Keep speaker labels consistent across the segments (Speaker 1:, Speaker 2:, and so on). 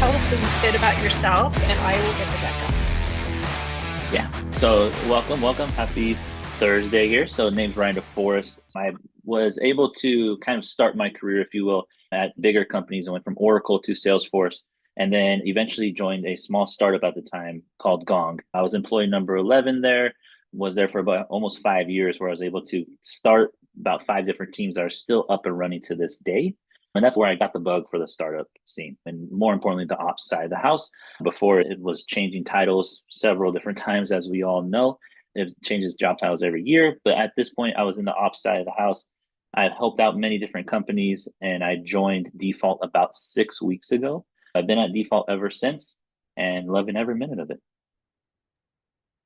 Speaker 1: tell us a bit about yourself and I will get the deck up.
Speaker 2: Yeah. So welcome. Happy Thursday here. So name's Ryan DeForest. I was able to kind of start my career, if you will, at bigger companies. I went from Oracle to Salesforce and then eventually joined a small startup at the time called Gong. I was employee number 11 there, was there for about almost 5 years where I was able to start about five different teams that are still up and running to this day. And that's where I got the bug for the startup scene and more importantly, the ops side of the house. Before it was changing titles several different times, as we all know. It changes job titles every year. But at this point, I was in the ops side of the house. I've helped out many different companies and I joined Default about 6 weeks ago. I've been at Default ever since and loving every minute of it.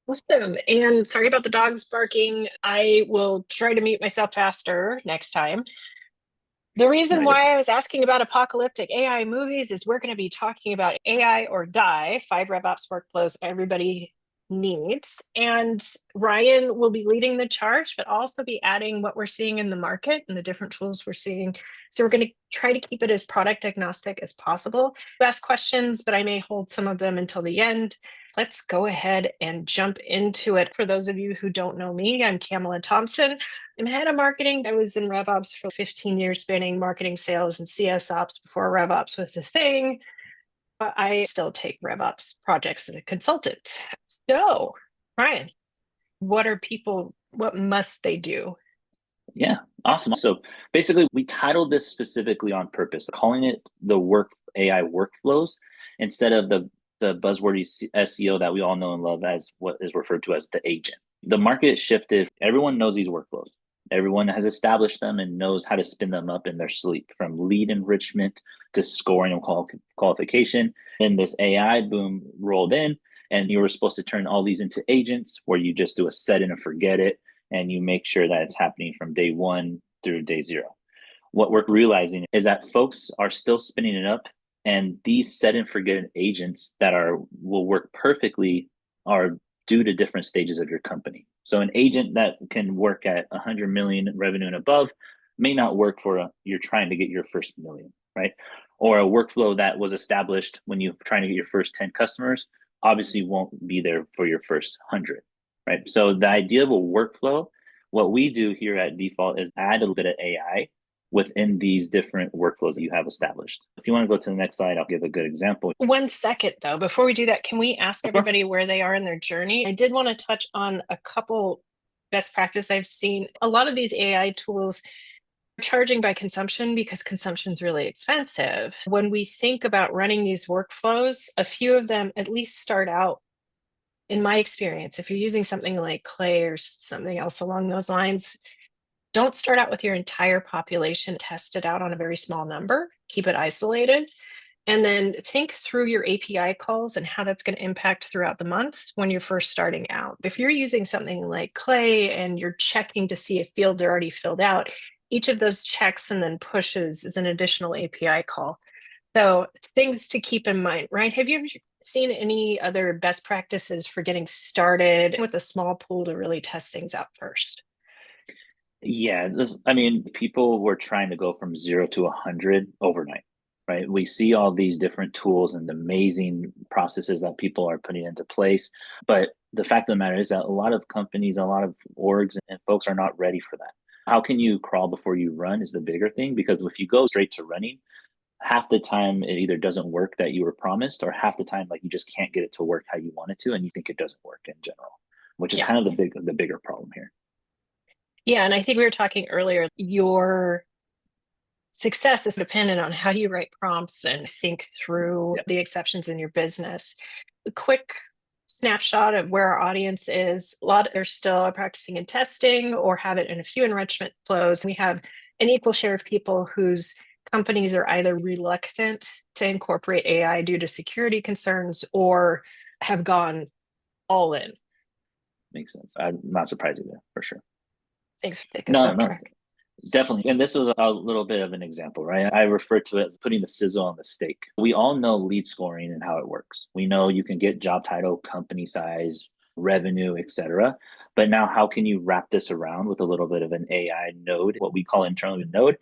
Speaker 1: Awesome. And sorry about the dogs barking. I will try to mute myself faster next time. The reason
Speaker 2: Right.
Speaker 1: why I was asking about apocalyptic AI movies is we're going to be talking about AI or die, 5 RevOps workflows everybody needs. And Ryan will be leading the charge, but also be adding what we're seeing in the market and the different tools we're seeing. So we're going to try to keep it as product agnostic as possible. Ask questions, but I may hold some of them until the end. Let's go ahead and jump into it. For those of you who don't know me, I'm Camela Thompson. I'm head of marketing. I was in RevOps for 15 years, spanning marketing, sales, and CS ops before RevOps was a thing. But I still take RevOps projects as a consultant. So, Ryan, what must they do?
Speaker 2: Yeah, awesome. So basically, we titled this specifically on purpose, calling it the work AI workflows instead of the buzzwordy SEO that we all know and love as what is referred to as the agent. The market shifted. Everyone knows these workflows. Everyone has established them and knows how to spin them up in their sleep, from lead enrichment to scoring and qualification. Then this AI boom rolled in, and you were supposed to turn all these into agents where you just do a set it and forget it and you make sure that it's happening from day one through day zero. What we're realizing is that folks are still spinning it up, and these set and forget agents that are will work perfectly are due to different stages of your company. So an agent that can work at 100 million revenue and above may not work for you're trying to get your first million, right? Or a workflow that was established when you're trying to get your first 10 customers obviously won't be there for your first 100, right? So the idea of a workflow, what we do here at Default is add a little bit of AI within these different workflows that you have established. If you want to go to the next slide, I'll give a good example.
Speaker 1: 1 second, though, before we do that, can we ask everybody where they are in their journey? I did want to touch on a couple best practice I've seen. A lot of these AI tools are charging by consumption because consumption is really expensive. When we think about running these workflows, a few of them at least start out, in my experience, if you're using something like Clay or something else along those lines, don't start out with your entire population, test it out on a very small number, keep it isolated, and then think through your API calls and how that's going to impact throughout the month when you're first starting out. If you're using something like Clay and you're checking to see if fields are already filled out, each of those checks and then pushes is an additional API call. So things to keep in mind, right? Have you ever seen any other best practices for getting started with a small pool to really test things out first?
Speaker 2: Yeah, people were trying to go from 0 to 100 overnight, right? We see all these different tools and amazing processes that people are putting into place. But the fact of the matter is that a lot of companies, a lot of orgs and folks are not ready for that. How can you crawl before you run is the bigger thing, because if you go straight to running, half the time it either doesn't work that you were promised, or half the time like you just can't get it to work how you want it to and you think it doesn't work in general, which is
Speaker 1: Yeah.
Speaker 2: kind of the bigger problem here.
Speaker 1: Yeah. And I think we were talking earlier, your success is dependent on how you write prompts and think through
Speaker 2: Yeah.
Speaker 1: the exceptions in your business. A quick snapshot of where our audience is. A lot are still practicing and testing or have it in a few enrichment flows. We have an equal share of people whose companies are either reluctant to incorporate AI due to security concerns or have gone all in.
Speaker 2: Makes sense. I'm not surprised there for sure.
Speaker 1: Thanks for taking us
Speaker 2: No,
Speaker 1: off
Speaker 2: no,
Speaker 1: track.
Speaker 2: definitely. And this was a little bit of an example, right? I refer to it as putting the sizzle on the steak. We all know lead scoring and how it works. We know you can get job title, company size, revenue, etc. But now how can you wrap this around with a little bit of an AI node, what we call internally a node,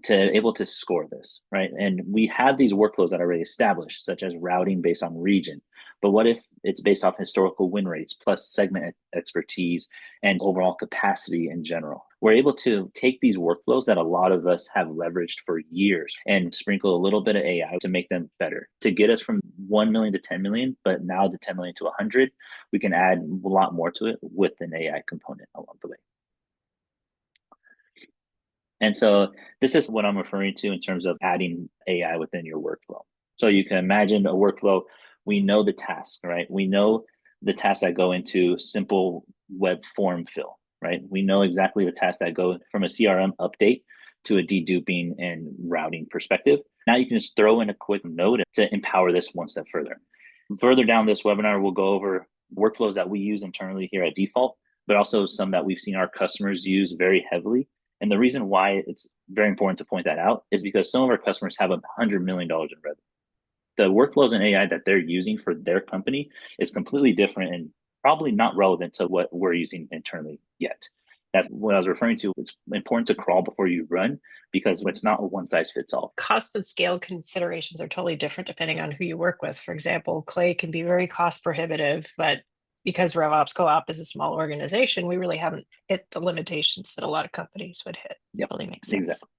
Speaker 2: to able to score this, right? And we have these workflows that are already established, such as routing based on region. But what if it's based off historical win rates plus segment expertise and overall capacity in general? We're able to take these workflows that a lot of us have leveraged for years and sprinkle a little bit of AI to make them better, to get us from 1 million to 10 million, but now the 10 million to 100, we can add a lot more to it with an AI component along the way. And so this is what I'm referring to in terms of adding AI within your workflow. So you can imagine a workflow. We know the task, right? We know the tasks that go into simple web form fill, right? We know exactly the tasks that go from a CRM update to a deduping and routing perspective. Now you can just throw in a quick note to empower this one step further. Further down this webinar, we'll go over workflows that we use internally here at Default, but also some that we've seen our customers use very heavily. And the reason why it's very important to point that out is because some of our customers have $100 million in revenue. The workflows and AI that they're using for their company is completely different and probably not relevant to what we're using internally yet. That's what I was referring to. It's important to crawl before you run because it's not a one size fits all.
Speaker 1: Cost and scale considerations are totally different depending on who you work with. For example, Clay can be very cost prohibitive, but because RevOps Co-op is a small organization, we really haven't hit the limitations that a lot of companies would hit. It really makes sense.
Speaker 2: Exactly.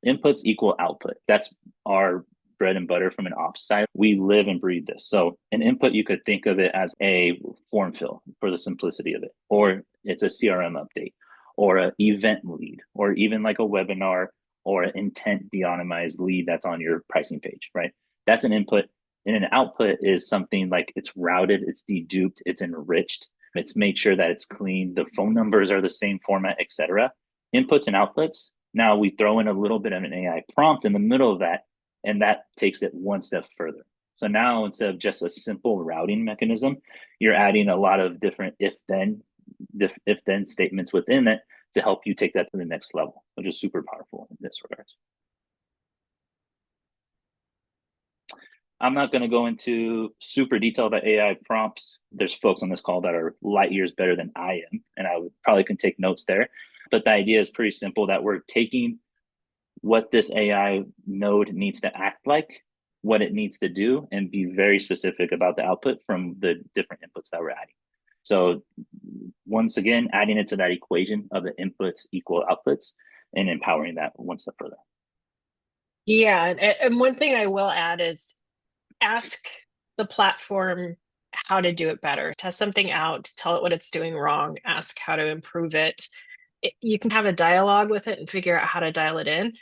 Speaker 2: Inputs equal output. That's our bread and butter from an ops side. We live and breathe this. So an input, you could think of it as a form fill for the simplicity of it, or it's a CRM update, or an event lead, or even like a webinar or an intent de-anonymized lead that's on your pricing page, right? That's an input. And an output is something like it's routed, it's deduped, it's enriched, it's made sure that it's clean, the phone numbers are the same format, etc. Inputs and outputs. Now we throw in a little bit of an AI prompt in the middle of that, and that takes it one step further. So now instead of just a simple routing mechanism, you're adding a lot of different if-then statements within it to help you take that to the next level, which is super powerful in this regards. I'm not going to go into super detail about AI prompts. There's folks on this call that are light years better than I am, and I would probably can take notes there. But the idea is pretty simple, that we're taking what this AI node needs to act like, what it needs to do, and be very specific about the output from the different inputs that we're adding. So once again, adding it to that equation of the inputs equal outputs and empowering that one step further.
Speaker 1: Yeah, and one thing I will add is ask the platform how to do it better. Test something out, tell it what it's doing wrong, ask how to improve it. You can have a dialogue with it and figure out how to dial it in.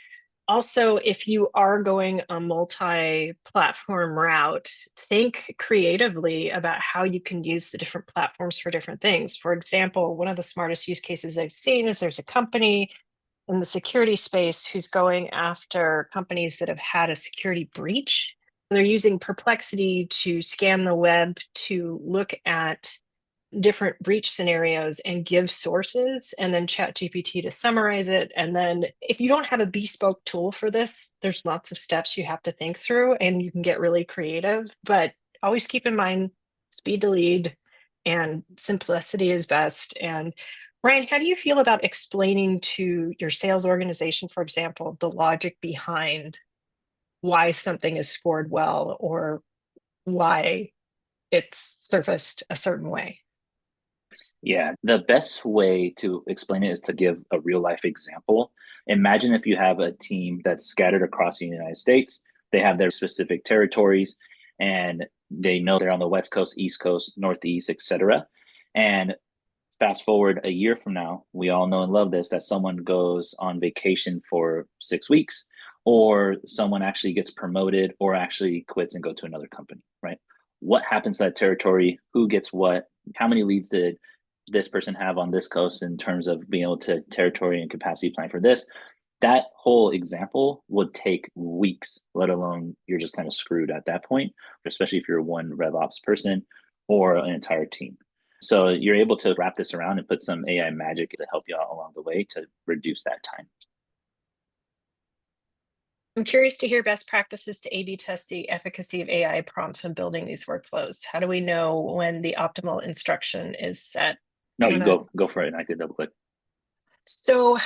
Speaker 1: Also, if you are going a multi-platform route, think creatively about how you can use the different platforms for different things. For example, one of the smartest use cases I've seen is there's a company in the security space who's going after companies that have had a security breach. They're using Perplexity to scan the web to look at different breach scenarios and give sources, and then ChatGPT to summarize it. And then if you don't have a bespoke tool for this, there's lots of steps you have to think through and you can get really creative, but always keep in mind speed to lead and simplicity is best. And Ryan, how do you feel about explaining to your sales organization, for example, the logic behind why something is scored well or why it's surfaced a certain way?
Speaker 2: Yeah, the best way to explain it is to give a real life example. Imagine if you have a team that's scattered across the United States, they have their specific territories, and they know they're on the West Coast, East Coast, Northeast, etc. And fast forward a year from now, we all know and love this, that someone goes on vacation for 6 weeks, or someone actually gets promoted or actually quits and go to another company, right? What happens to that territory? Who gets what? How many leads did this person have on this coast in terms of being able to territory and capacity plan for this? That whole example would take weeks, let alone you're just kind of screwed at that point, especially if you're one RevOps person or an entire team. So you're able to wrap this around and put some AI magic to help you out along the way to reduce that time.
Speaker 1: I'm curious to hear best practices to A/B test the efficacy of AI prompts when building these workflows. How do we know when the optimal instruction is set?
Speaker 2: No, you go for it, and I could double click.
Speaker 1: So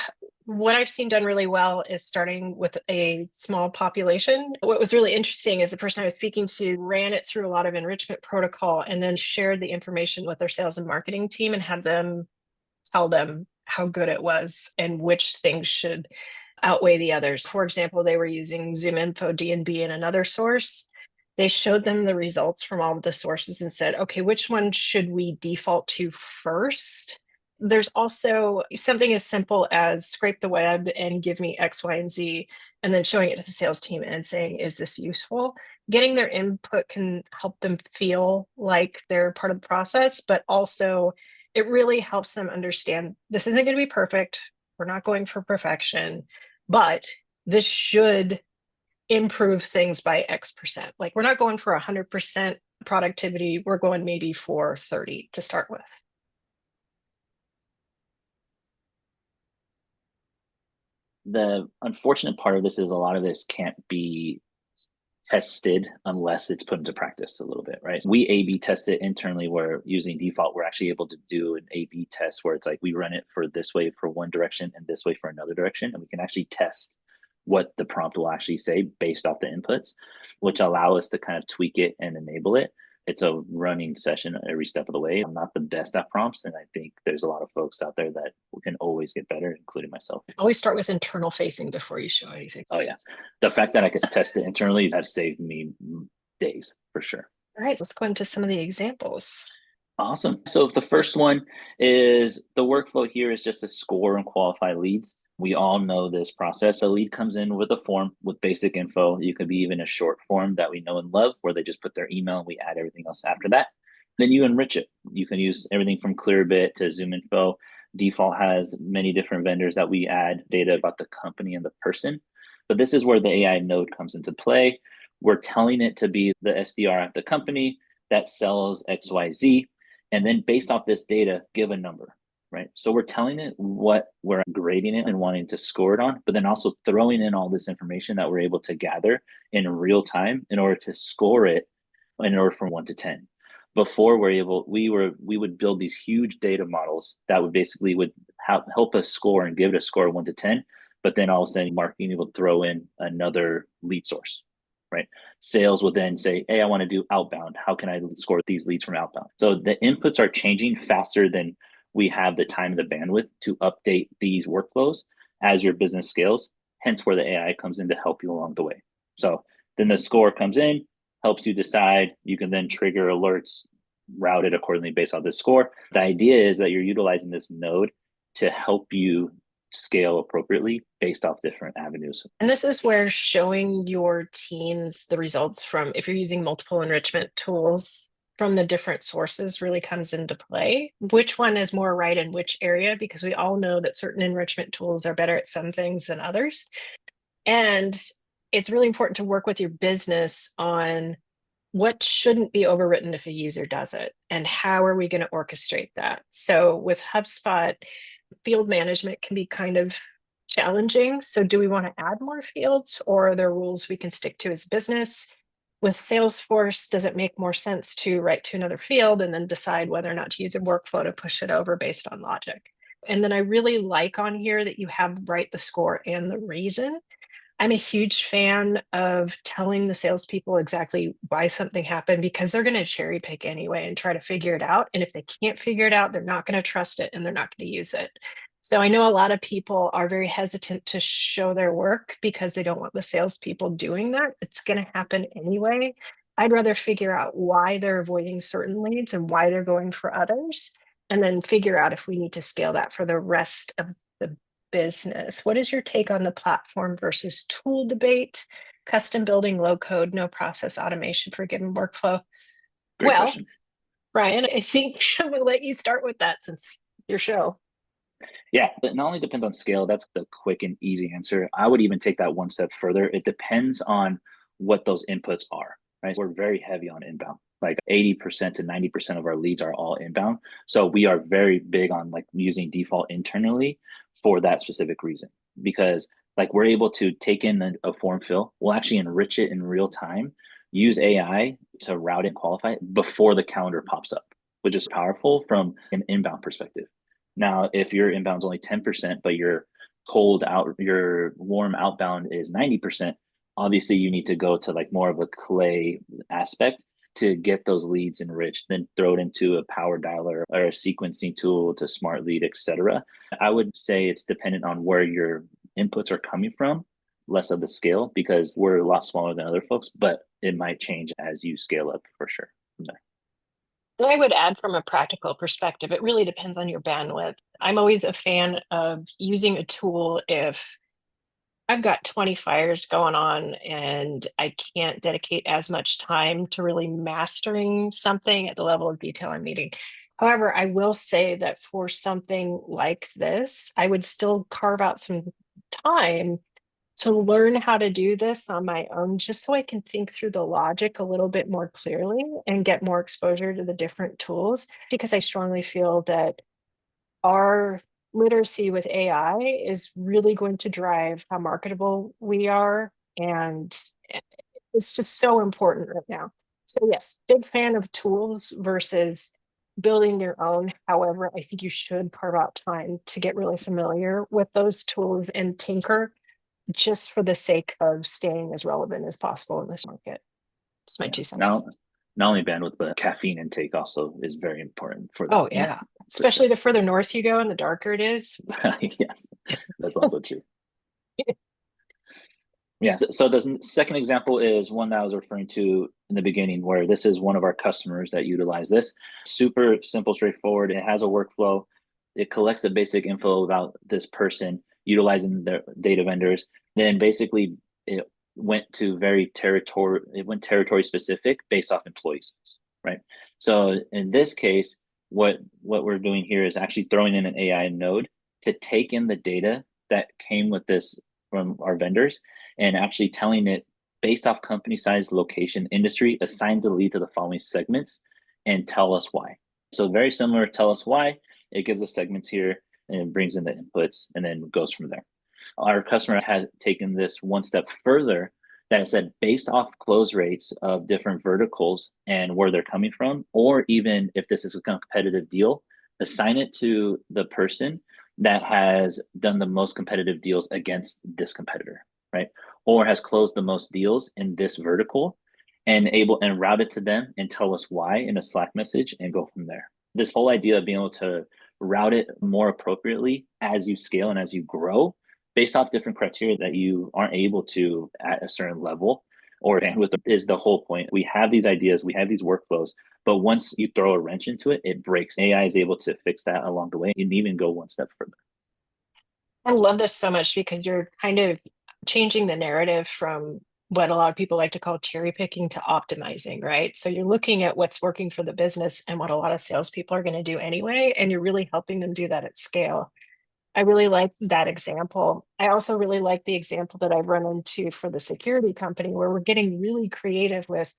Speaker 1: what I've seen done really well is starting with a small population. What was really interesting is the person I was speaking to ran it through a lot of enrichment protocol and then shared the information with their sales and marketing team and had them tell them how good it was and which things should outweigh the others. For example, they were using ZoomInfo D&B in another source. They showed them the results from all of the sources and said, okay, which one should we default to first? There's also something as simple as scrape the web and give me X, Y, and Z, and then showing it to the sales team and saying, is this useful? Getting their input can help them feel like they're part of the process, but also it really helps them understand this isn't going to be perfect. We're not going for perfection, but this should improve things by X%. Like we're not going for 100% productivity. We're going maybe for 30 to start with.
Speaker 2: The unfortunate part of this is a lot of this can't be tested unless it's put into practice a little bit, right? We A/B test it internally where using default, we're actually able to do an A/B test where it's like we run it for this way for one direction and this way for another direction. And we can actually test what the prompt will actually say based off the inputs, which allow us to kind of tweak it and enable it. It's a running session every step of the way. I'm not the best at prompts, and I think there's a lot of folks out there that can always get better, including myself.
Speaker 1: Always start with internal facing before you show anything.
Speaker 2: Oh yeah, the fact that I can test it internally has saved me days for sure.
Speaker 1: All right, let's go into some of the examples.
Speaker 2: Awesome. So the first one is the workflow here is just to score and qualify leads. We all know this process. A lead comes in with a form with basic info. You could be even a short form that we know and love where they just put their email and we add everything else after that. Then you enrich it. You can use everything from Clearbit to ZoomInfo. Default has many different vendors that we add data about the company and the person. But this is where the AI node comes into play. We're telling it to be the SDR at the company that sells XYZ. And then based off this data, give a number, right? So we're telling it what we're grading it and wanting to score it on, but then also throwing in all this information that we're able to gather in real time in order to score it in order from 1 to 10. Before we would build these huge data models that would basically help us score and give it a score of 1 to 10, but then all of a sudden marketing will throw in another lead source, right? Sales will then say, hey, I want to do outbound. How can I score these leads from outbound? So the inputs are changing faster than we have the time and the bandwidth to update these workflows as your business scales, hence where the AI comes in to help you along the way. So then the score comes in, helps you decide. You can then trigger alerts, route it accordingly based on this score. The idea is that you're utilizing this node to help you scale appropriately based off different avenues.
Speaker 1: And this is where showing your teams the results from, if you're using multiple enrichment tools from the different sources, really comes into play. Which one is more right in which area? Because we all know that certain enrichment tools are better at some things than others. And it's really important to work with your business on what shouldn't be overwritten if a user does it, and how are we going to orchestrate that? So with HubSpot, field management can be kind of challenging. So do we want to add more fields, or are there rules we can stick to as a business? With Salesforce, does it make more sense to write to another field and then decide whether or not to use a workflow to push it over based on logic? And then I really like on here that you have write the score and the reason. I'm a huge fan of telling the salespeople exactly why something happened, because they're going to cherry pick anyway and try to figure it out. And if they can't figure it out, they're not going to trust it and they're not going to use it. So I know a lot of people are very hesitant to show their work because they don't want the salespeople doing that. It's going to happen anyway. I'd rather figure out why they're avoiding certain leads and why they're going for others, and then figure out if we need to scale that for the rest of the business. What is your take on the platform versus tool debate? Custom building, low code, no process automation for given workflow?
Speaker 2: Great question.
Speaker 1: Ryan, I think I'm going to let you start with that since your show.
Speaker 2: Yeah, but not only depends on scale, that's the quick and easy answer. I would even take that one step further. It depends on what those inputs are, right? We're very heavy on inbound. Like 80% to 90% of our leads are all inbound. So we are very big on like using default internally for that specific reason, because like we're able to take in a form fill, we'll actually enrich it in real time, use AI to route and qualify it before the calendar pops up, which is powerful from an inbound perspective. Now, if your inbound's only 10%, but your warm outbound is 90%, obviously you need to go to like more of a clay aspect to get those leads enriched, then throw it into a power dialer or a sequencing tool to smart lead, etc. I would say it's dependent on where your inputs are coming from, less of the scale, because we're a lot smaller than other folks, but it might change as you scale up for sure from there.
Speaker 1: And I would add from a practical perspective, it really depends on your bandwidth. I'm always a fan of using a tool if I've got 20 fires going on and I can't dedicate as much time to really mastering something at the level of detail I'm needing. However, I will say that for something like this, I would still carve out some time to learn how to do this on my own, just so I can think through the logic a little bit more clearly and get more exposure to the different tools, because I strongly feel that our literacy with AI is really going to drive how marketable we are. And it's just so important right now. So, yes, big fan of tools versus building your own. However, I think you should carve out time to get really familiar with those tools and tinker just for the sake of staying as relevant as possible in this market. Just my
Speaker 2: Yeah.
Speaker 1: 2 cents.
Speaker 2: Not only bandwidth, but caffeine intake also is very important for that.
Speaker 1: Oh, yeah.
Speaker 2: For
Speaker 1: Especially
Speaker 2: sure.
Speaker 1: the further north you go and the darker it is.
Speaker 2: Yes, that's also true. Yeah. So the second example is one that I was referring to in the beginning, where this is one of our customers that utilize this. Super simple, straightforward. It has a workflow. It collects the basic info about this person utilizing their data vendors. Then basically it went territory specific based off employees, right? So in this case, what we're doing here is actually throwing in an AI node to take in the data that came with this from our vendors and actually telling it based off company size, location, industry, assign the lead to the following segments and tell us why. So very similar, tell us why. It gives us segments here and it brings in the inputs and then goes from there. Our customer had taken this one step further that it said based off close rates of different verticals and where they're coming from, or even if this is a competitive deal, assign it to the person that has done the most competitive deals against this competitor, right? Or has closed the most deals in this vertical and route it to them and tell us why in a Slack message and go from there. This whole idea of being able to route it more appropriately as you scale and as you grow based off different criteria that you aren't able to at a certain level or bandwidth is the whole point. We have these ideas, we have these workflows, but once you throw a wrench into it, it breaks. AI is able to fix that along the way and even go one step further.
Speaker 1: I love this so much because you're kind of changing the narrative from what a lot of people like to call cherry picking to optimizing, right? So you're looking at what's working for the business and what a lot of salespeople are going to do anyway, and you're really helping them do that at scale. I really like that example. I also really like the example that I've run into for the security company where we're getting really creative with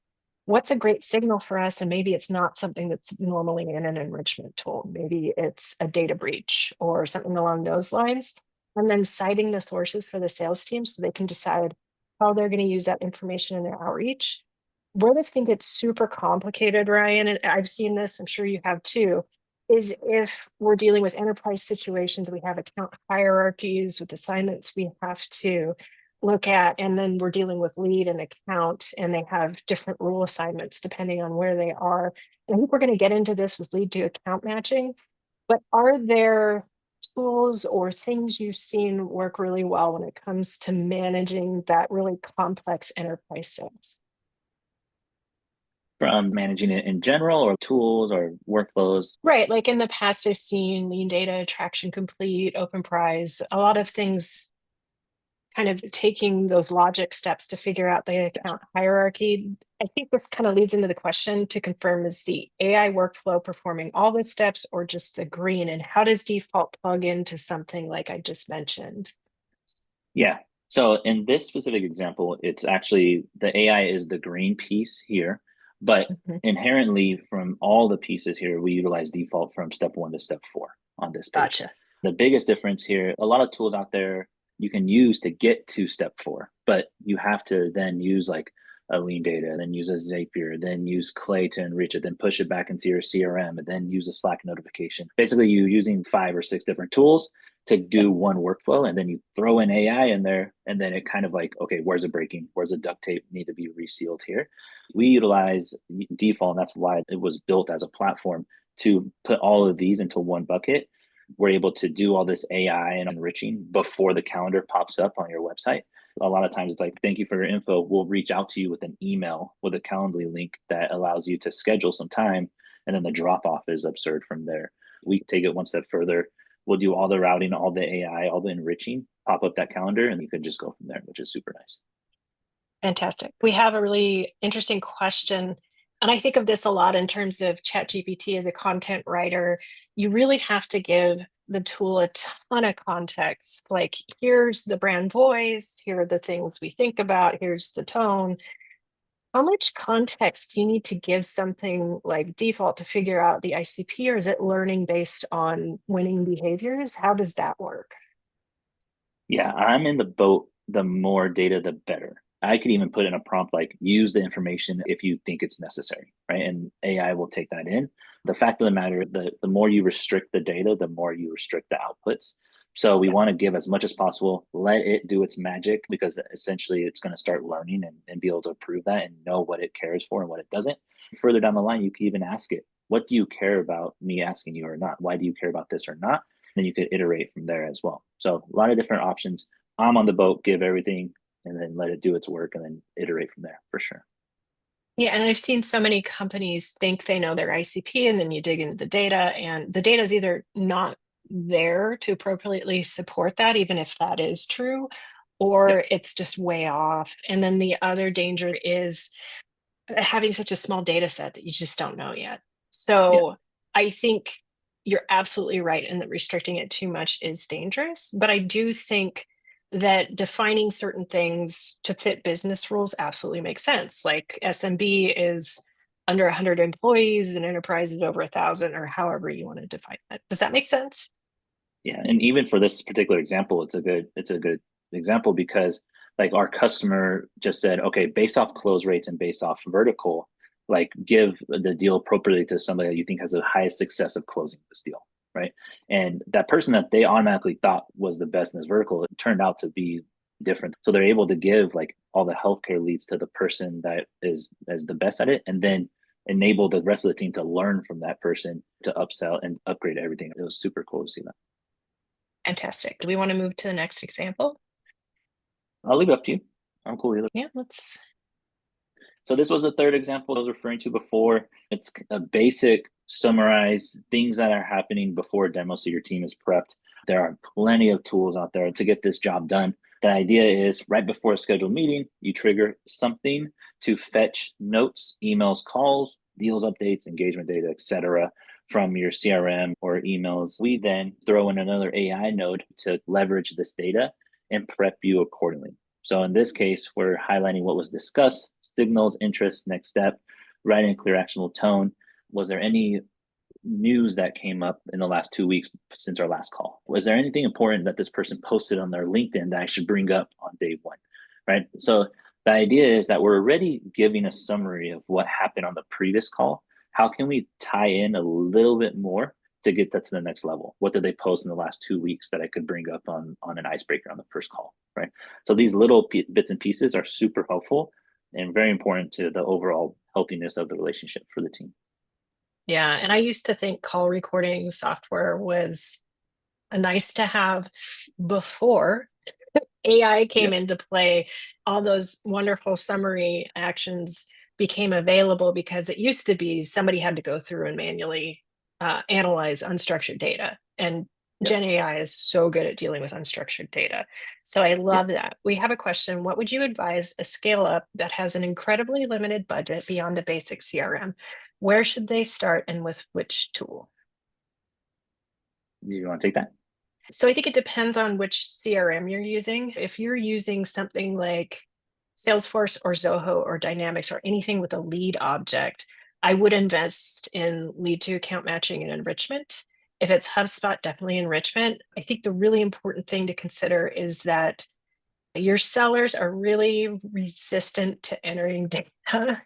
Speaker 1: what's a great signal for us. And maybe it's not something that's normally in an enrichment tool. Maybe it's a data breach or something along those lines. And then citing the sources for the sales team so they can decide how they're going to use that information in their outreach. Where this can get super complicated, Ryan, and I've seen this, I'm sure you have too, is if we're dealing with enterprise situations, we have account hierarchies with assignments we have to look at, and then we're dealing with lead and account, and they have different rule assignments depending on where they are. And I think we're going to get into this with lead to account matching, but are there tools or things you've seen work really well when it comes to managing that really complex enterprise sales?
Speaker 2: From managing it in general or tools or workflows.
Speaker 1: Right. Like in the past, I've seen lean data, traction complete, open prize, a lot of things kind of taking those logic steps to figure out the account hierarchy. I think this kind of leads into the question to confirm, is the AI workflow performing all the steps or just the green? And how does default plug into something like I just mentioned?
Speaker 2: Yeah. So in this specific example, it's actually the AI is the green piece here, but
Speaker 1: Mhm.
Speaker 2: inherently from all the pieces here, we utilize default from step 1 to step 4 on this page.
Speaker 1: Gotcha.
Speaker 2: The biggest difference here, a lot of tools out there you can use to get to step 4, but you have to then use like a lean data, then use a Zapier, then use Clay to enrich it, then push it back into your CRM, and then use a Slack notification. Basically, you using 5 or 6 different tools to do one workflow, and then you throw in AI in there, and then it kind of like, okay, where's it breaking? Where's the duct tape need to be resealed here? We utilize default, and that's why it was built as a platform to put all of these into one bucket. We're able to do all this AI and enriching before the calendar pops up on your website. A lot of times it's like, thank you for your info. We'll reach out to you with an email with a Calendly link that allows you to schedule some time. And then the drop off is absurd from there. We take it one step further. We'll do all the routing, all the AI, all the enriching, pop up that calendar, and you can just go from there, which is super nice.
Speaker 1: Fantastic. We have a really interesting question. And I think of this a lot in terms of ChatGPT as a content writer. You really have to give the tool a ton of context. Like, here's the brand voice, here are the things we think about, here's the tone. How much context do you need to give something like default to figure out the ICP, or is it learning based on winning behaviors? How does that work?
Speaker 2: Yeah, I'm in the boat. The more data, the better. I could even put in a prompt like use the information if you think it's necessary, right? And AI will take that in. The fact of the matter, the more you restrict the data, the more you restrict the outputs. So we want to give as much as possible, let it do its magic, because essentially it's going to start learning and be able to prove that and know what it cares for and what it doesn't. Further down the line, you can even ask it, what do you care about me asking you or not? Why do you care about this or not? Then you could iterate from there as well. So a lot of different options. I'm on the boat, give everything, and then let it do its work and then iterate from there for sure.
Speaker 1: Yeah, and I've seen so many companies think they know their ICP, and then you dig into the data, and the data is either not there to appropriately support that, even if that is true,
Speaker 2: Yep.
Speaker 1: or it's just way off. And then the other danger is having such a small data set that you just don't know yet.
Speaker 2: Yeah.
Speaker 1: So I think you're absolutely right in that restricting it too much is dangerous. But I do think that defining certain things to fit business rules absolutely makes sense. Like SMB is under 100 employees and enterprise is over 1,000, or however you want to define that. Does that make sense?
Speaker 2: Yeah. And even for this particular example, it's a good example because like our customer just said, okay, based off close rates and based off vertical, like give the deal appropriately to somebody that you think has the highest success of closing this deal. Right. And that person that they automatically thought was the best in this vertical, it turned out to be different. So they're able to give like all the healthcare leads to the person that is as the best at it, and then enable the rest of the team to learn from that person to upsell and upgrade everything. It was super cool to see that.
Speaker 1: Fantastic. Do we want to move to the next example?
Speaker 2: I'll leave it up to you. I'm cool either.
Speaker 1: Yeah, let's.
Speaker 2: So this was the third example I was referring to before. It's a basic summarize things that are happening before a demo so your team is prepped. There are plenty of tools out there to get this job done. The idea is right before a scheduled meeting, you trigger something to fetch notes, emails, calls, deals, updates, engagement data, etc., from your CRM or emails. We then throw in another AI node to leverage this data and prep you accordingly. So in this case, we're highlighting what was discussed, signals, interest, next step, writing a clear, actionable tone. Was there any news that came up in the last 2 weeks since our last call? Was there anything important that this person posted on their LinkedIn that I should bring up on day one? Right. So the idea is that we're already giving a summary of what happened on the previous call. How can we tie in a little bit more to get that to the next level? What did they post in the last 2 weeks that I could bring up on an icebreaker on the first call? Right. So these little bits and pieces are super helpful and very important to the overall healthiness of the relationship for the team.
Speaker 1: Yeah, and I used to think call recording software was a nice to have before AI came
Speaker 2: Yep.
Speaker 1: into play. All those wonderful summary actions became available because it used to be somebody had to go through and manually analyze unstructured data. And
Speaker 2: Yep.
Speaker 1: Gen AI is so good at dealing with unstructured data. So I
Speaker 2: Yep.
Speaker 1: love that. We have a question. What would you advise a scale up that has an incredibly limited budget beyond a basic CRM? Where should they start and with which tool?
Speaker 2: Do you want to take that?
Speaker 1: So I think it depends on which CRM you're using. If you're using something like Salesforce or Zoho or Dynamics or anything with a lead object, I would invest in lead to account matching and enrichment. If it's HubSpot, definitely enrichment. I think the really important thing to consider is that Your sellers are really resistant to entering data,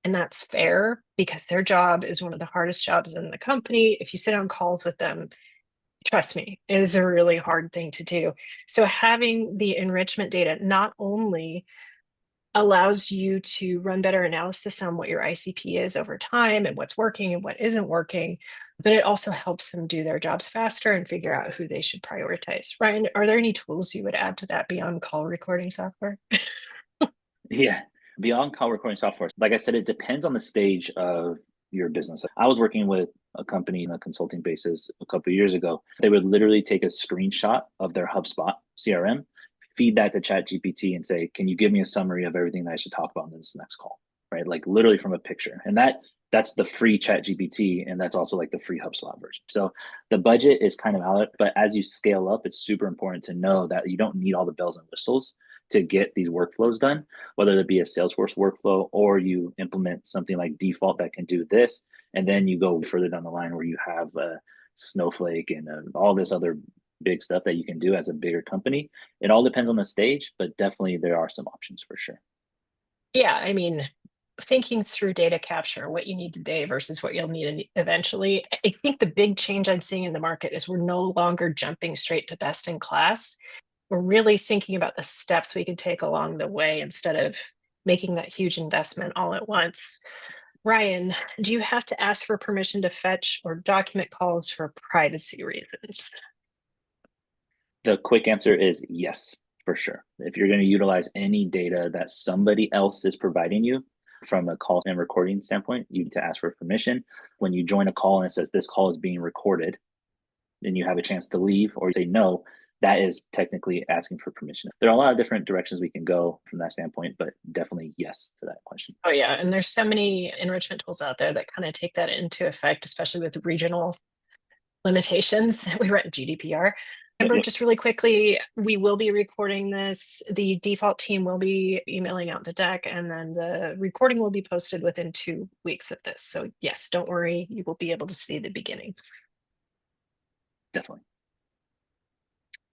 Speaker 1: and that's fair because their job is one of the hardest jobs in the company. If you sit on calls with them, trust me, it is a really hard thing to do. So having the enrichment data not only allows you to run better analysis on what your ICP is over time and what's working and what isn't working, but it also helps them do their jobs faster and figure out who they should prioritize. Ryan, are there any tools you would add to that beyond call recording software?
Speaker 2: Yeah. Beyond call recording software, like I said, it depends on the stage of your business. I was working with a company on a consulting basis a couple of years ago. They would literally take a screenshot of their HubSpot CRM, feed that to ChatGPT and say, can you give me a summary of everything that I should talk about in this next call? Right? Like literally from a picture. And that's the free ChatGPT, and that's also like the free HubSpot version. So the budget is kind of out, but as you scale up, it's super important to know that you don't need all the bells and whistles to get these workflows done, whether it be a Salesforce workflow or you implement something like default that can do this, and then you go further down the line where you have a Snowflake and all this other big stuff that you can do as a bigger company. It all depends on the stage, but definitely there are some options for sure.
Speaker 1: Yeah, I mean, thinking through data capture, what you need today versus what you'll need eventually. I think the big change I'm seeing in the market is we're no longer jumping straight to best in class. We're really thinking about the steps we can take along the way instead of making that huge investment all at once. Ryan, do you have to ask for permission to fetch or document calls for privacy reasons?
Speaker 2: The quick answer is yes, for sure. If you're going to utilize any data that somebody else is providing you from a call and recording standpoint, you need to ask for permission. When you join a call and it says this call is being recorded, then you have a chance to leave or say no, that is technically asking for permission. There are a lot of different directions we can go from that standpoint, but definitely yes to that question.
Speaker 1: Oh yeah, and there's so many enrichment tools out there that kind of take that into effect, especially with regional limitations. We read GDPR. Remember,
Speaker 2: Yep.
Speaker 1: just really quickly, we will be recording this. The default team will be emailing out the deck, and then the recording will be posted within 2 weeks of this. So yes, don't worry, you will be able to see the beginning.
Speaker 2: Definitely.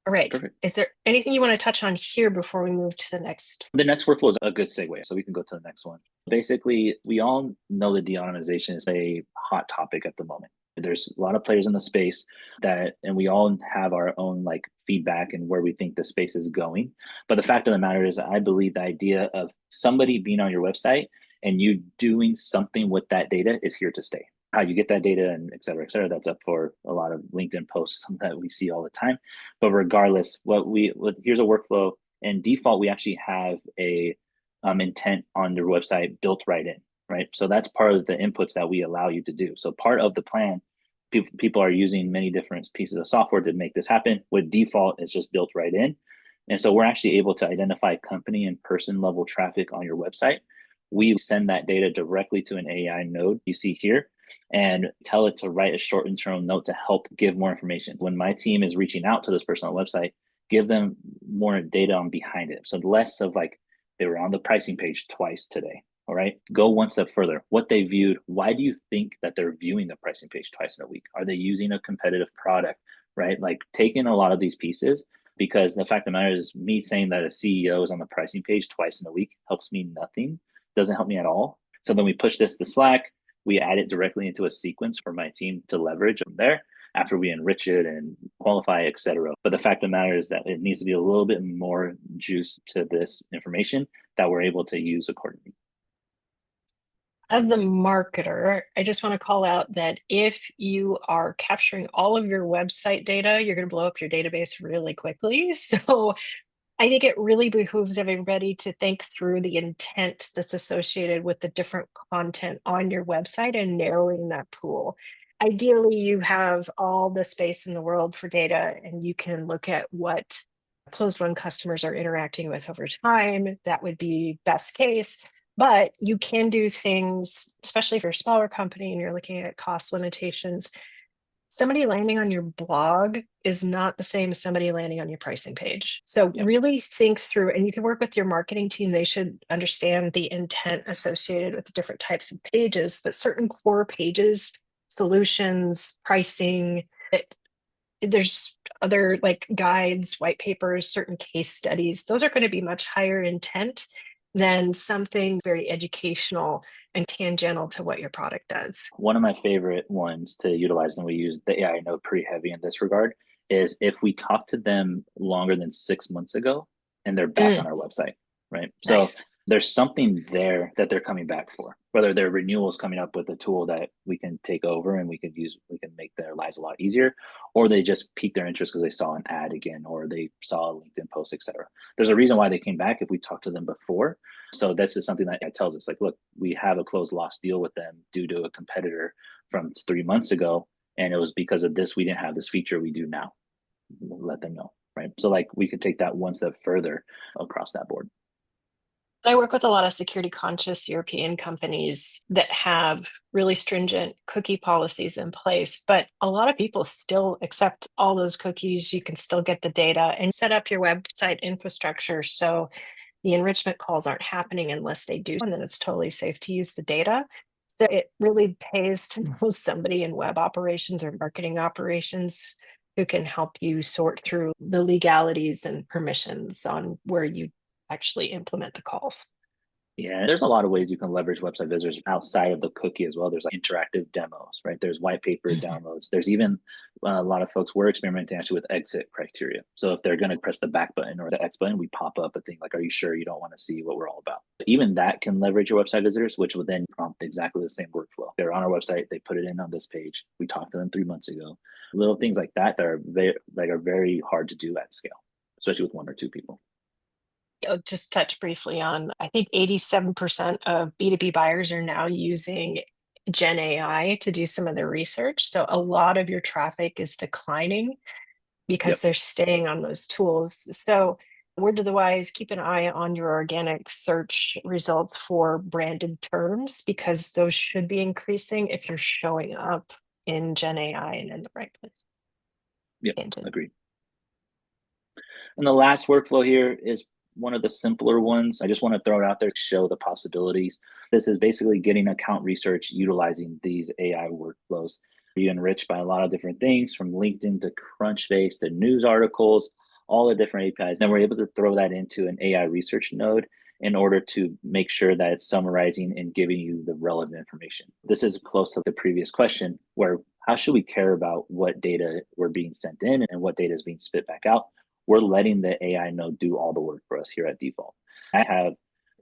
Speaker 1: All right.
Speaker 2: Perfect.
Speaker 1: Is there anything you want to touch on here before we move to the next?
Speaker 2: The next workflow is a good segue, so we can go to the next one. Basically, we all know that de-anonymization is a hot topic at the moment. There's a lot of players in the space and we all have our own like feedback and where we think the space is going. But the fact of the matter is, I believe the idea of somebody being on your website and you doing something with that data is here to stay. How you get that data and et cetera, that's up for a lot of LinkedIn posts that we see all the time. But regardless, here's a workflow. In default, we actually have a intent on your website built right in, right? So that's part of the inputs that we allow you to do. So part of the plan, people are using many different pieces of software to make this happen. With default, it's just built right in. And so we're actually able to identify company and person level traffic on your website. We send that data directly to an AI node you see here and tell it to write a short internal note to help give more information. When my team is reaching out to this person on the website, give them more data on behind it. So less of like, they were on the pricing page twice today. All right. Go one step further. What they viewed. Why do you think that they're viewing the pricing page twice in a week? Are they using a competitive product? Right. Like taking a lot of these pieces, because the fact of the matter is, me saying that a CEO is on the pricing page twice in a week helps me nothing, doesn't help me at all. So then we push this to Slack. We add it directly into a sequence for my team to leverage from there after we enrich it and qualify, et cetera. But the fact of the matter is that it needs to be a little bit more juice to this information that we're able to use accordingly.
Speaker 1: As the marketer, I just want to call out that if you are capturing all of your website data, you're going to blow up your database really quickly. So I think it really behooves everybody to think through the intent that's associated with the different content on your website and narrowing that pool. Ideally, you have all the space in the world for data, and you can look at what closed run customers are interacting with over time. That would be best case. But you can do things, especially if you're a smaller company and you're looking at cost limitations. Somebody landing on your blog is not the same as somebody landing on your pricing page. So really think through, and you can work with your marketing team. They should understand the intent associated with the different types of pages, but certain core pages, solutions, pricing, that there's other like guides, white papers, certain case studies. Those are going to be much higher intent than something very educational and tangential to what your product does.
Speaker 2: One of my favorite ones to utilize, and we use the AI node pretty heavy in this regard, is if we talk to them longer than 6 months ago and they're back on our website, right? So
Speaker 1: Nice.
Speaker 2: there's something there that they're coming back for, whether their renewal is coming up with a tool that we can take over and we can make their lives a lot easier, or they just piqued their interest because they saw an ad again, or they saw a LinkedIn post, etc. There's a reason why they came back if we talked to them before. So this is something that it tells us, like, look, we have a closed loss deal with them due to a competitor from 3 months ago. And it was because of this, we didn't have this feature we do now. Let them know, right? So like we could take that one step further across that board.
Speaker 1: I work with a lot of security conscious European companies that have really stringent cookie policies in place, but a lot of people still accept all those cookies. You can still get the data and set up your website infrastructure so the enrichment calls aren't happening unless they do, and then it's totally safe to use the data. So it really pays to know somebody in web operations or marketing operations who can help you sort through the legalities and permissions on where you actually implement the calls.
Speaker 2: Yeah, there's a lot of ways you can leverage website visitors outside of the cookie as well. There's like interactive demos, right? There's white paper
Speaker 1: Mhm.
Speaker 2: downloads. There's even a lot of folks were experimenting actually with exit criteria. So if they're going to press the back button or the X button, we pop up a thing like, are you sure you don't want to see what we're all about? Even that can leverage your website visitors, which would then prompt exactly the same workflow. They're on our website, they put it in on this page. We talked to them 3 months ago. Little things like that are very hard to do at scale, especially with one or two people.
Speaker 1: I'll just touch briefly on, I think 87% of B2B buyers are now using Gen AI to do some of their research. So a lot of your traffic is declining because
Speaker 2: Yep.
Speaker 1: they're staying on those tools. So word to the wise, keep an eye on your organic search results for branded terms because those should be increasing if you're showing up in Gen AI and in the right place.
Speaker 2: Yep.
Speaker 1: Tangent.
Speaker 2: Agreed. And the last workflow here is one of the simpler ones. I just want to throw it out there to show the possibilities. This is basically getting account research utilizing these AI workflows. You enrich by a lot of different things from LinkedIn to Crunchbase to news articles, all the different APIs. Then we're able to throw that into an AI research node in order to make sure that it's summarizing and giving you the relevant information. This is close to the previous question where how should we care about what data we're being sent in and what data is being spit back out? We're letting the AI node do all the work for us here at default. I have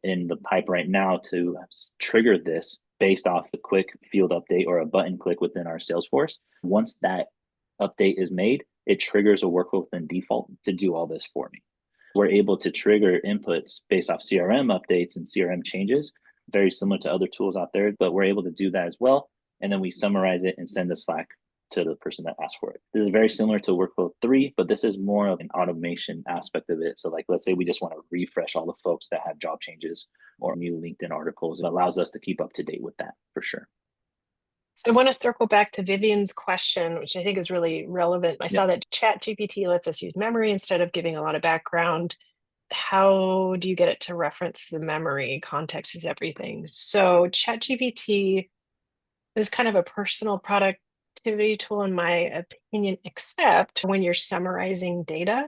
Speaker 2: in the pipe right now to trigger this based off the quick field update or a button click within our Salesforce. Once that update is made, it triggers a workflow within default to do all this for me. We're able to trigger inputs based off CRM updates and CRM changes, very similar to other tools out there, but we're able to do that as well. And then we summarize it and send a Slack to the person that asked for it. This is very similar to workflow 3, but this is more of an automation aspect of it. So like, let's say we just want to refresh all the folks that have job changes or new LinkedIn articles. It allows us to keep up to date with that for sure.
Speaker 1: So I want to circle back to Vivian's question, which I think is really relevant. I
Speaker 2: Yep.
Speaker 1: saw that ChatGPT lets us use memory instead of giving a lot of background. How do you get it to reference the memory? Context is everything. So ChatGPT is kind of a personal productivity tool, in my opinion, except when you're summarizing data.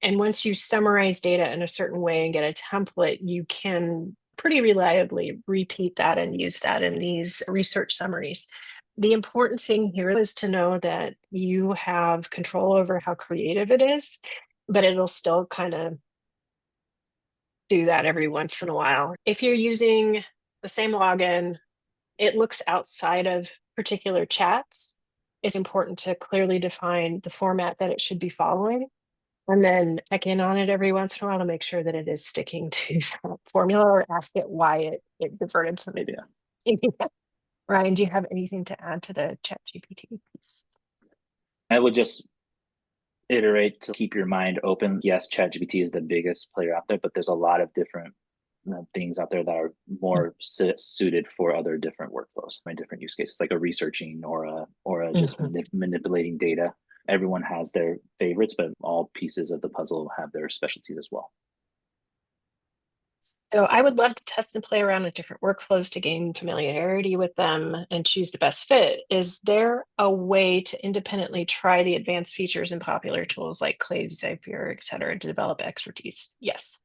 Speaker 1: And once you summarize data in a certain way and get a template, you can pretty reliably repeat that and use that in these research summaries. The important thing here is to know that you have control over how creative it is, but it'll still kind of do that every once in a while. If you're using the same login, it looks outside of particular chats. It's important to clearly define the format that it should be following and then check in on it every once in a while to make sure that it is sticking to that formula or ask it why it diverted from it. Yeah. Ryan, do you have anything to add to the chat GPT piece?
Speaker 2: I would just iterate to keep your mind open. Yes, ChatGPT is the biggest player out there, but there's a lot of different things out there that are more suited for other different workflows and different use cases, like a researching or a just
Speaker 1: Mhm.
Speaker 2: manipulating data. Everyone has their favorites, but all pieces of the puzzle have their specialties as well.
Speaker 1: So I would love to test and play around with different workflows to gain familiarity with them and choose the best fit. Is there a way to independently try the advanced features in popular tools like Clay, Zapier, et cetera, to develop expertise? Yes.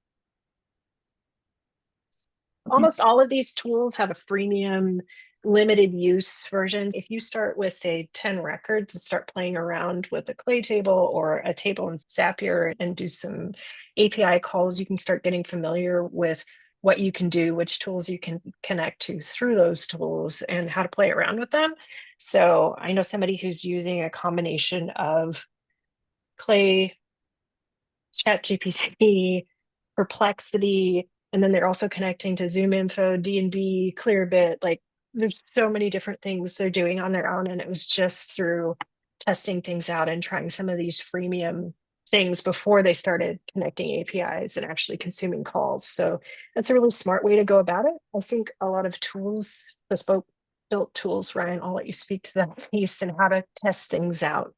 Speaker 1: Almost all of these tools have a freemium limited use version. If you start with, say, 10 records and start playing around with a clay table or a table in Zapier and do some API calls, you can start getting familiar with what you can do, which tools you can connect to through those tools, and how to play around with them. So I know somebody who's using a combination of Clay, ChatGPT, Perplexity, and then they're also connecting to Zoom Info, D&B, Clearbit. Like there's so many different things they're doing on their own. And it was just through testing things out and trying some of these freemium things before they started connecting APIs and actually consuming calls. So that's a really smart way to go about it. I think a lot of tools, bespoke built tools, Ryan, I'll let you speak to that piece and how to test things out.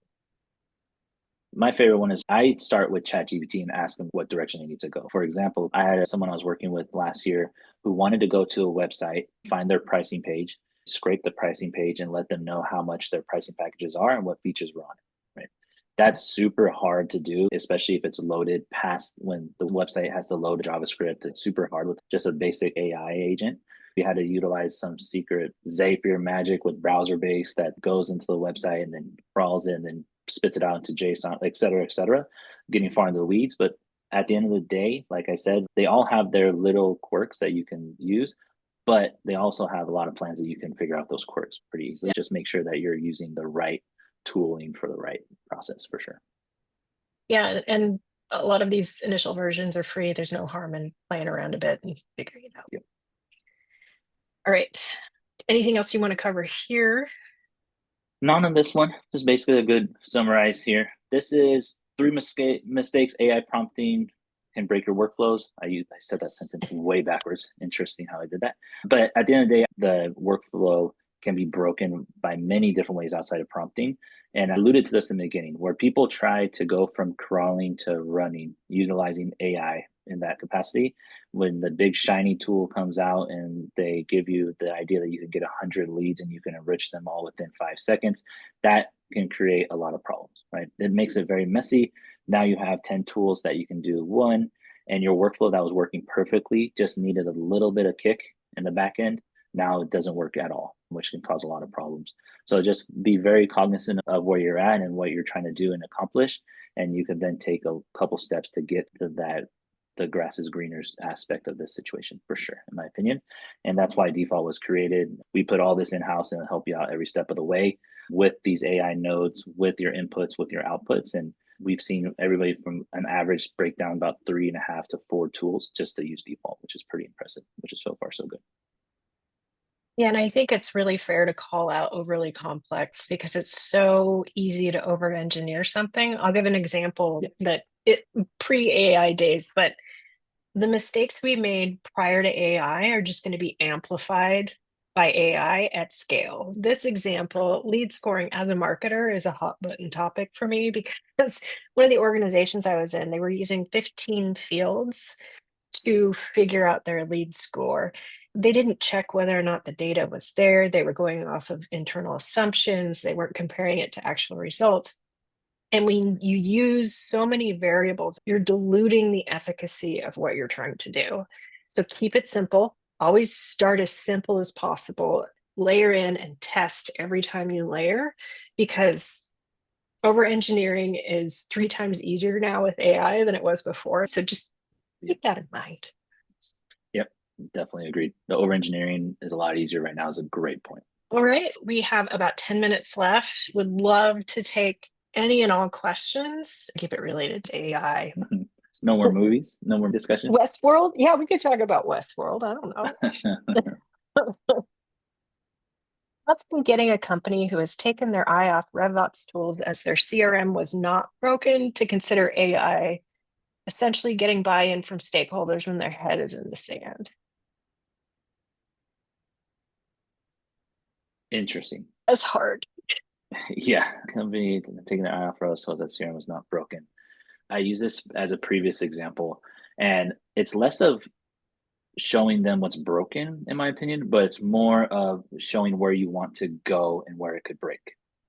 Speaker 2: My favorite one is I start with ChatGPT and ask them what direction they need to go. For example, I had someone I was working with last year who wanted to go to a website, find their pricing page, scrape the pricing page, and let them know how much their pricing packages are and what features were on it. Right. That's super hard to do, especially if it's loaded past when the website has to load JavaScript. It's super hard with just a basic AI agent. We had to utilize some secret Zapier magic with browser base that goes into the website and then crawls in and spits it out into JSON, et cetera, getting far into the weeds. But at the end of the day, like I said, they all have their little quirks that you can use, but they also have a lot of plans that you can figure out those quirks pretty easily. Just make sure that you're using the right tooling for the right process for sure.
Speaker 1: Yeah, and a lot of these initial versions are free. There's no harm in playing around a bit and figuring it out.
Speaker 2: Yep.
Speaker 1: All right. Anything else you want to cover here?
Speaker 2: None on this one. Just basically a good summarize here. This is three mistakes AI prompting can break your workflows. I said that sentence way backwards. Interesting how I did that. But at the end of the day, the workflow can be broken by many different ways outside of prompting. And I alluded to this in the beginning, where people try to go from crawling to running, utilizing AI in that capacity. When the big shiny tool comes out and they give you the idea that you can get 100 leads and you can enrich them all within 5 seconds, that can create a lot of problems, right? It makes it very messy. Now you have 10 tools that you can do one, and your workflow that was working perfectly just needed a little bit of kick in the back end. Now it doesn't work at all, which can cause a lot of problems. So just be very cognizant of where you're at and what you're trying to do and accomplish. And you can then take a couple steps to get to that the grass is greener aspect of this situation for sure, in my opinion. And that's why default was created. We put all this in house and help you out every step of the way with these AI nodes, with your inputs, with your outputs. And we've seen everybody from an average breakdown about 3.5 to 4 tools just to use default, which is pretty impressive, which is so far so good.
Speaker 1: Yeah, and I think it's really fair to call out overly complex because it's so easy to over engineer something. I'll give an example that it pre AI days, but the mistakes we made prior to AI are just going to be amplified by AI at scale. This example, lead scoring as a marketer, is a hot button topic for me because one of the organizations I was in, they were using 15 fields to figure out their lead score. They didn't check whether or not the data was there. They were going off of internal assumptions. They weren't comparing it to actual results. And when you use so many variables, you're diluting the efficacy of what you're trying to do. So keep it simple. Always start as simple as possible. Layer in and test every time you layer, because over engineering is 3 times easier now with AI than it was before. So just keep that in mind.
Speaker 2: Yep, definitely agreed. The over engineering is a lot easier right now is a great point.
Speaker 1: All right, we have about 10 minutes left. Would love to take any and all questions. Keep it related to AI.
Speaker 2: No more movies, no more discussion.
Speaker 1: Westworld? Yeah, we could talk about Westworld. I don't know. What's been getting a company who has taken their eye off RevOps tools as their CRM was not broken to consider AI, essentially getting buy-in from stakeholders when their head is in the sand?
Speaker 2: Interesting.
Speaker 1: That's hard.
Speaker 2: Yeah, company taking their eye off road so that CRM was not broken. I use this as a previous example, and it's less of showing them what's broken, in my opinion, but it's more of showing where you want to go and where it could break.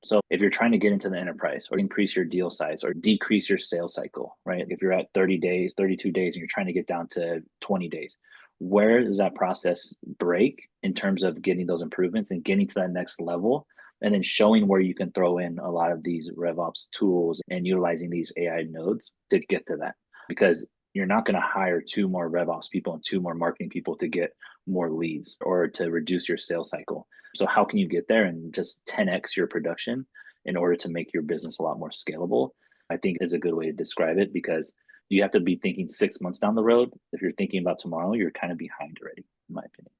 Speaker 2: So if you're trying to get into the enterprise or increase your deal size or decrease your sales cycle, right? If you're at 30 days, 32 days, and you're trying to get down to 20 days, where does that process break in terms of getting those improvements and getting to that next level? And then showing where you can throw in a lot of these RevOps tools and utilizing these AI nodes to get to that. Because you're not going to hire two more RevOps people and two more marketing people to get more leads or to reduce your sales cycle. So how can you get there and just 10x your production in order to make your business a lot more scalable? I think is a good way to describe it, because you have to be thinking 6 months down the road. If you're thinking about tomorrow, you're kind of behind already, in my opinion.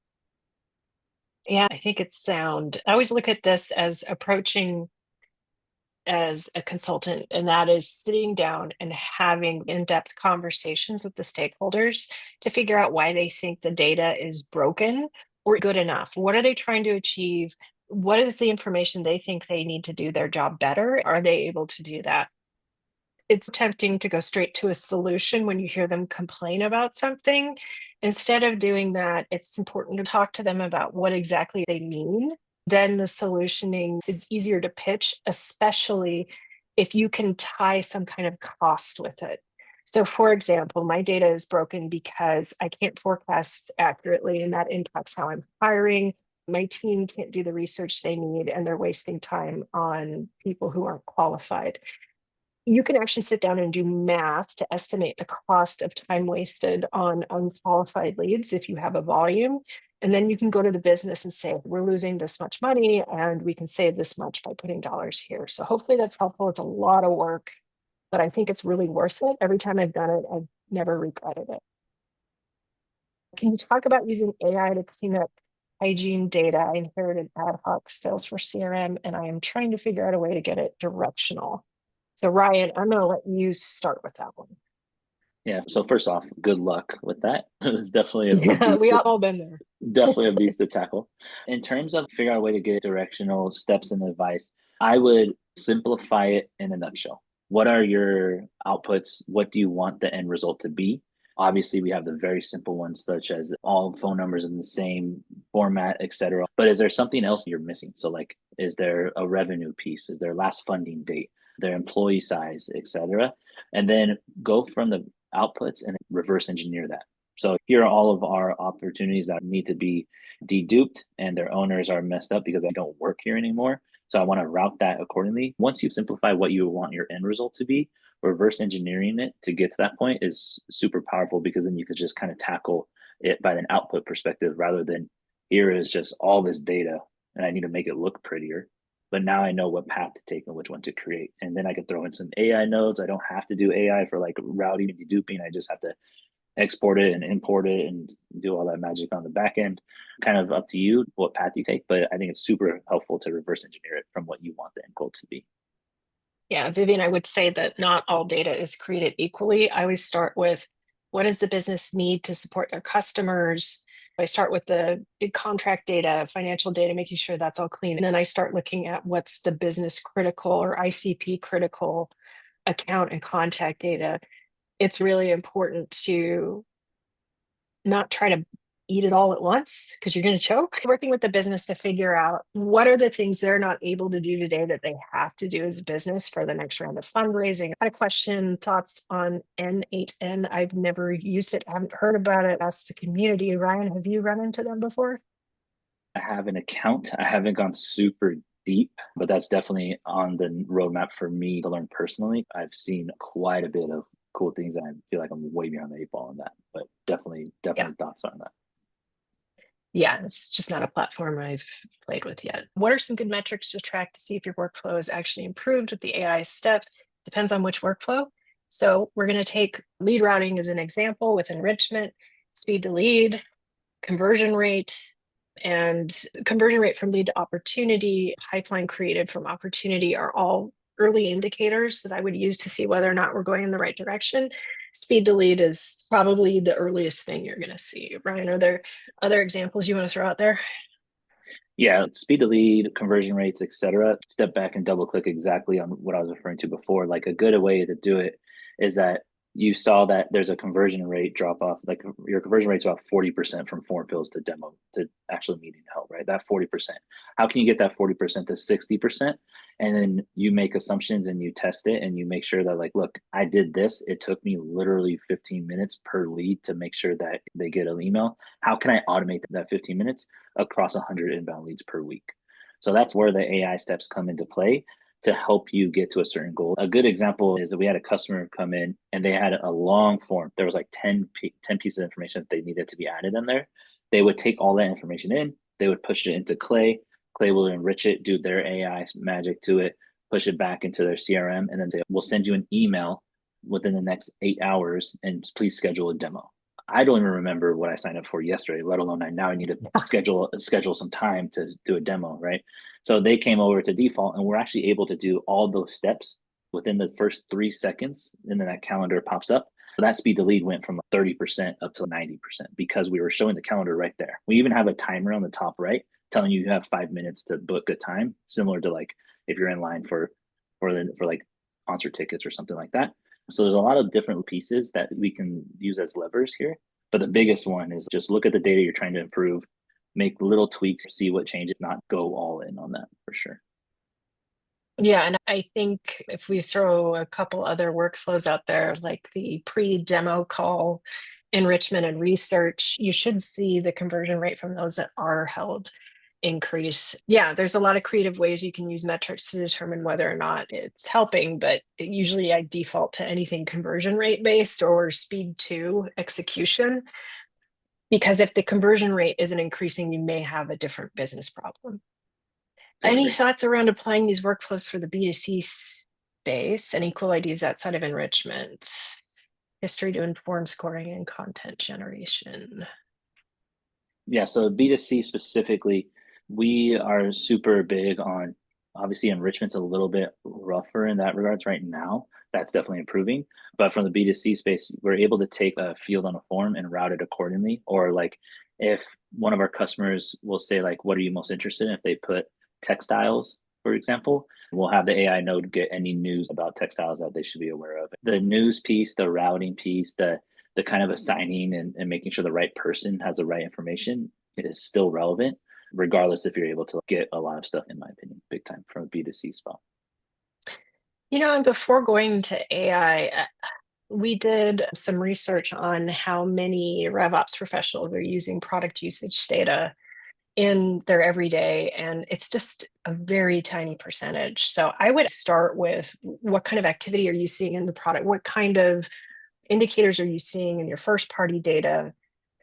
Speaker 1: Yeah, I think it's sound. I always look at this as approaching as a consultant, and that is sitting down and having in-depth conversations with the stakeholders to figure out why they think the data is broken or good enough. What are they trying to achieve? What is the information they think they need to do their job better? Are they able to do that? It's tempting to go straight to a solution when you hear them complain about something. Instead of doing that, it's important to talk to them about what exactly they mean. Then the solutioning is easier to pitch, especially if you can tie some kind of cost with it. So, for example, my data is broken because I can't forecast accurately, and that impacts how I'm hiring. My team can't do the research they need, and they're wasting time on people who aren't qualified. You can actually sit down and do math to estimate the cost of time wasted on unqualified leads if you have a volume. And then you can go to the business and say, we're losing this much money and we can save this much by putting dollars here. So hopefully that's helpful. It's a lot of work, but I think it's really worth it. Every time I've done it, I've never regretted it. Can you talk about using AI to clean up hygiene data? I inherited ad hoc Salesforce CRM, and I am trying to figure out a way to get it directional. So Ryan, I'm going to let you start with that one.
Speaker 2: Yeah. So first off, good luck with that. It's definitely a
Speaker 1: Yeah,
Speaker 2: beast
Speaker 1: we all been there.
Speaker 2: definitely a beast to tackle. In terms of figure out a way to get directional steps and advice, I would simplify it in a nutshell. What are your outputs? What do you want the end result to be? Obviously, we have the very simple ones, such as all phone numbers in the same format, etc. But is there something else you're missing? So, like, is there a revenue piece? Is there last funding date? Their employee size, etc. And then go from the outputs and reverse engineer that. So here are all of our opportunities that need to be deduped and their owners are messed up because they don't work here anymore. So I want to route that accordingly. Once you simplify what you want your end result to be, reverse engineering it to get to that point is super powerful, because then you could just kind of tackle it by an output perspective rather than here is just all this data and I need to make it look prettier. But now I know what path to take and which one to create. And then I could throw in some AI nodes. I don't have to do AI for like routing and deduping. I just have to export it and import it and do all that magic on the back end. Kind of up to you what path you take, but I think it's super helpful to reverse engineer it from what you want the end goal to be.
Speaker 1: Yeah, Vivian, I would say that not all data is created equally. I always start with what does the business need to support their customers? I start with the contract data, financial data, making sure that's all clean. And then I start looking at what's the business critical or ICP critical account and contact data. It's really important to not try to eat it all at once because you're going to choke. Working with the business to figure out what are the things they're not able to do today that they have to do as a business for the next round of fundraising. I had a question, thoughts on N8N. I've never used it, I haven't heard about it. Ask the community. Ryan, have you run into them before?
Speaker 2: I have an account. I haven't gone super deep, but that's definitely on the roadmap for me to learn personally. I've seen quite a bit of cool things, and I feel like I'm way behind the eight ball on that. But definitely
Speaker 1: Yeah.
Speaker 2: thoughts on that.
Speaker 1: Yeah, it's just not a platform I've played with yet. What are some good metrics to track to see if your workflow is actually improved with the AI steps? Depends on which workflow. So we're going to take lead routing as an example with enrichment, speed to lead, conversion rate, and conversion rate from lead to opportunity, pipeline created from opportunity are all early indicators that I would use to see whether or not we're going in the right direction. Speed to lead is probably the earliest thing you're going to see. Ryan, are there other examples you want to throw out there?
Speaker 2: Yeah, speed to lead, conversion rates, etc. Step back and double click exactly on what I was referring to before. Like a good way to do it is that you saw that there's a conversion rate drop off. Like your conversion rate's about 40% from form fills to demo to actually needing help, right? That 40%. How can you get that 40% to 60%? And then you make assumptions and you test it and you make sure that, like, look, I did this. It took me literally 15 minutes per lead to make sure that they get an email. How can I automate that 15 minutes across 100 inbound leads per week? So that's where the AI steps come into play to help you get to a certain goal. A good example is that we had a customer come in and they had a long form. There was like 10 pieces of information that they needed to be added in there. They would take all that information in, they would push it into Clay. Clay will enrich it, do their AI magic to it, push it back into their CRM, and then say, we'll send you an email within the next 8 hours and please schedule a demo. I don't even remember what I signed up for yesterday, let alone now I need to schedule some time to do a demo, right? So they came over to default and we're actually able to do all those steps within the first 3 seconds, and then that calendar pops up. So that speed to lead went from 30% up to 90% because we were showing the calendar right there. We even have a timer on the top right telling you have 5 minutes to book a time, similar to like if you're in line for like concert tickets or something like that. So there's a lot of different pieces that we can use as levers here. But the biggest one is just look at the data you're trying to improve, make little tweaks, see what changes, not go all in on that for sure.
Speaker 1: Yeah, and I think if we throw a couple other workflows out there, like the pre-demo call, enrichment and research, you should see the conversion rate from those that are held increase. Yeah, there's a lot of creative ways you can use metrics to determine whether or not it's helping, but usually I default to anything conversion rate based or speed to execution. Because if the conversion rate isn't increasing, you may have a different business problem. Any thoughts around applying these workflows for the B2C space? Any cool ideas outside of enrichment? History to inform scoring and content generation.
Speaker 2: Yeah, so B2C specifically, we are super big on, obviously enrichment's a little bit rougher in that regards right now. That's definitely improving. But from the B2C space, we're able to take a field on a form and route it accordingly. Or like if one of our customers will say, like, what are you most interested in? If they put textiles, for example, we'll have the AI node get any news about textiles that they should be aware of. The news piece, the routing piece, the kind of assigning and making sure the right person has the right information, it is still relevant, regardless if you're able to get a lot of stuff, in my opinion, big time from a B2C spot.
Speaker 1: You know, and before going to AI, we did some research on how many RevOps professionals are using product usage data in their everyday, and it's just a very tiny percentage. So I would start with what kind of activity are you seeing in the product? What kind of indicators are you seeing in your first party data?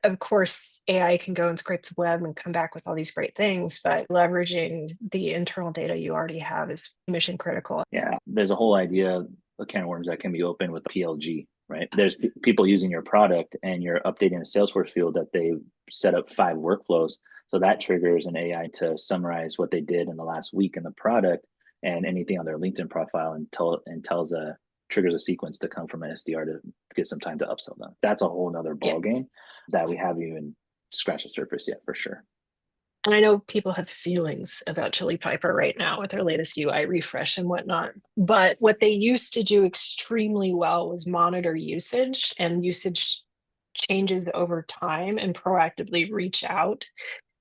Speaker 1: Of course, AI can go and scrape the web and come back with all these great things, but leveraging the internal data you already have is mission critical.
Speaker 2: Yeah, there's a whole idea of a can of worms that can be open with PLG, right? There's people using your product and you're updating a Salesforce field that they set up 5 workflows. So that triggers an AI to summarize what they did in the last week in the product and anything on their LinkedIn profile and triggers a sequence to come from an SDR to get some time to upsell them. That's a whole nother ball game that we haven't even scratched the surface yet, for sure.
Speaker 1: And I know people have feelings about Chili Piper right now with their latest UI refresh and whatnot. But what they used to do extremely well was monitor usage and usage changes over time and proactively reach out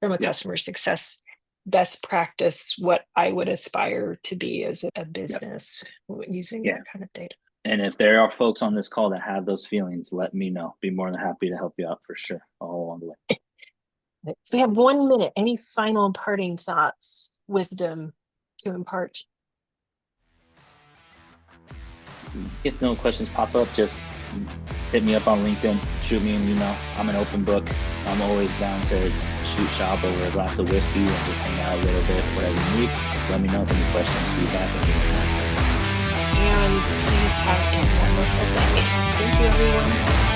Speaker 1: from a customer success best practice, what I would aspire to be as a business using that kind of data.
Speaker 2: And if there are folks on this call that have those feelings, let me know. Be more than happy to help you out for sure, all along the way.
Speaker 1: So we have 1 minute. Any final parting thoughts, wisdom to impart?
Speaker 2: If no questions pop up, just hit me up on LinkedIn, shoot me an email. I'm an open book. I'm always down to shoot shop over a glass of whiskey and just hang out a little bit, whatever you need. Let me know if any questions, feedback, or anything like that.
Speaker 1: And please have a wonderful day. Thank you, everyone.